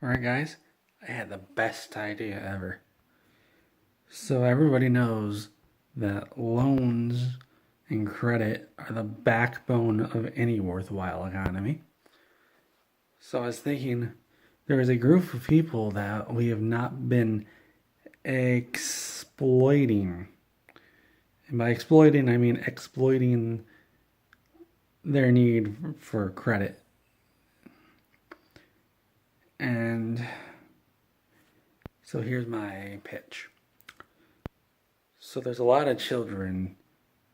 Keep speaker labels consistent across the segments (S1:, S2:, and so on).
S1: Alright, guys, I had the best idea ever. So, everybody knows that loans and credit are the backbone of any worthwhile economy. So, I was thinking there is a group of people that we have not been exploiting. And by exploiting, I mean exploiting their need for credit. And so, here's my pitch. So, there's a lot of children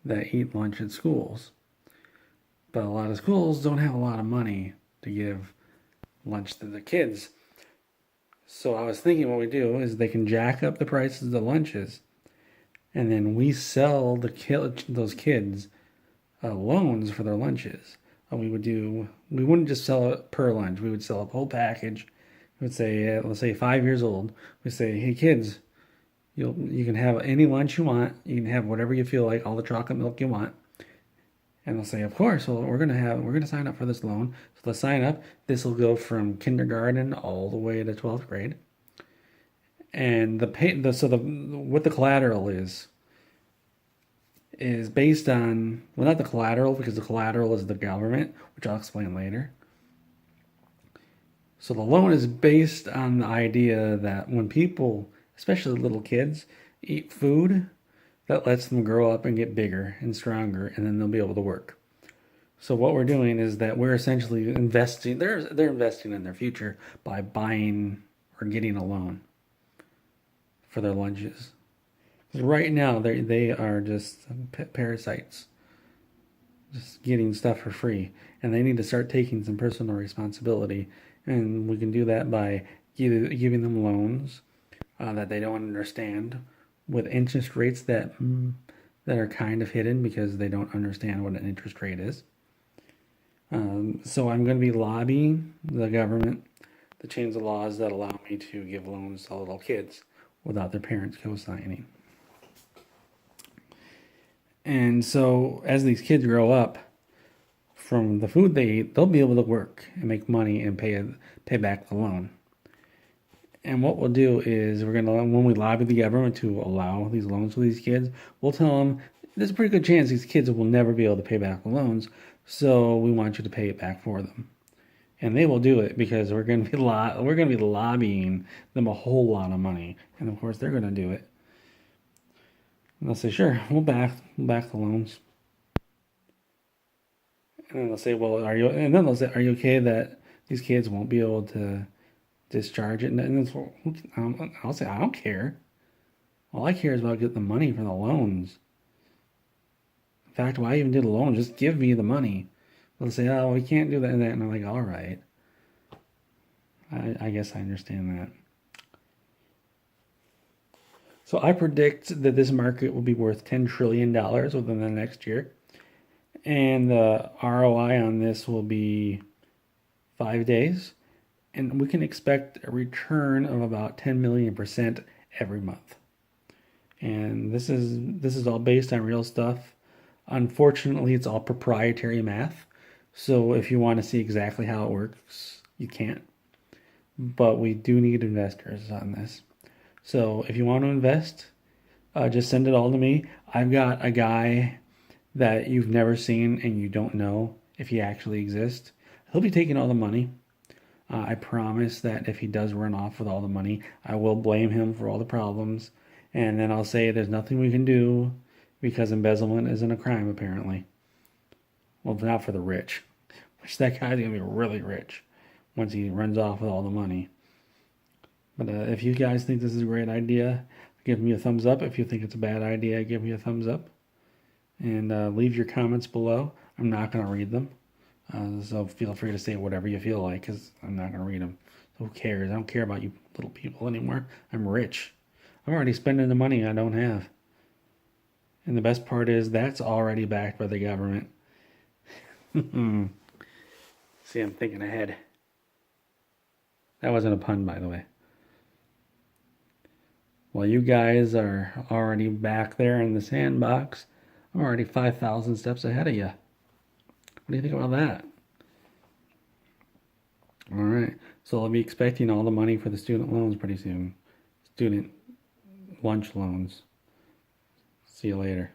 S1: that eat lunch at schools. But a lot of schools don't have a lot of money to give lunch to the kids. So I was thinking what we do is they can jack up the prices of the lunches, and then we sell those kids loans for their lunches. We wouldn't just sell it per lunch. We would sell a whole package. We would say, let's say 5 years old. We say, hey kids, you can have any lunch you want. You can have whatever you feel like, all the chocolate milk you want. And they'll say, of course, well, we're gonna sign up for this loan. So they'll sign up. This will go from kindergarten all the way to 12th grade. And what the collateral is based on, well, not the collateral, because the collateral is the government, which I'll explain later. So the loan is based on the idea that when people, especially little kids, eat food, that lets them grow up and get bigger and stronger, and then they'll be able to work. So what we're doing is that we're essentially investing. They're investing in their future by buying or getting a loan for their lunches. Because right now they are just parasites, just getting stuff for free, and they need to start taking some personal responsibility. And we can do that by giving them loans that they don't understand, with interest rates that are kind of hidden because they don't understand what an interest rate is. So I'm going to be lobbying the government to change the laws that allow me to give loans to little kids without their parents co-signing. And so as these kids grow up, from the food they eat, they'll be able to work and make money and pay back the loan. And what we'll do is when we lobby the government to allow these loans to these kids, we'll tell them there's a pretty good chance these kids will never be able to pay back the loans, so we want you to pay it back for them. And they will do it because we're going to be lobbying them a whole lot of money, and of course they're going to do it. And they'll say, "Sure, we'll back the loans." And then they'll say, "Well, are you?" And then they'll say, "Are you okay that these kids won't be able to discharge it?" And I'll say, "I don't care. All I care is about getting the money for the loans. In fact, why even do the loan? Just give me the money." They'll say, "Oh, we can't do that and that." And I'm like, all right. I guess I understand that. So I predict that this market will be worth $10 trillion within the next year. And the ROI on this will be 5 days. And we can expect a return of about 10 million% every month. And this is all based on real stuff. Unfortunately, it's all proprietary math. So if you want to see exactly how it works, you can't. But we do need investors on this. So if you want to invest, just send it all to me. I've got a guy that you've never seen and you don't know if he actually exists. He'll be taking all the money. I promise that if he does run off with all the money, I will blame him for all the problems. And then I'll say there's nothing we can do because embezzlement isn't a crime, apparently. Well, not for the rich, which that guy's going to be really rich once he runs off with all the money. But if you guys think this is a great idea, give me a thumbs up. If you think it's a bad idea, give me a thumbs up. And leave your comments below. I'm not going to read them. So feel free to say whatever you feel like, because I'm not going to read them. So who cares? I don't care about you little people anymore. I'm rich. I'm already spending the money I don't have. And the best part is that's already backed by the government. See, I'm thinking ahead. That wasn't a pun, by the way. While you guys are already back there in the sandbox, I'm already 5,000 steps ahead of you. What do you think about that? All right. So I'll be expecting all the money for the student loans pretty soon. Student lunch loans. See you later.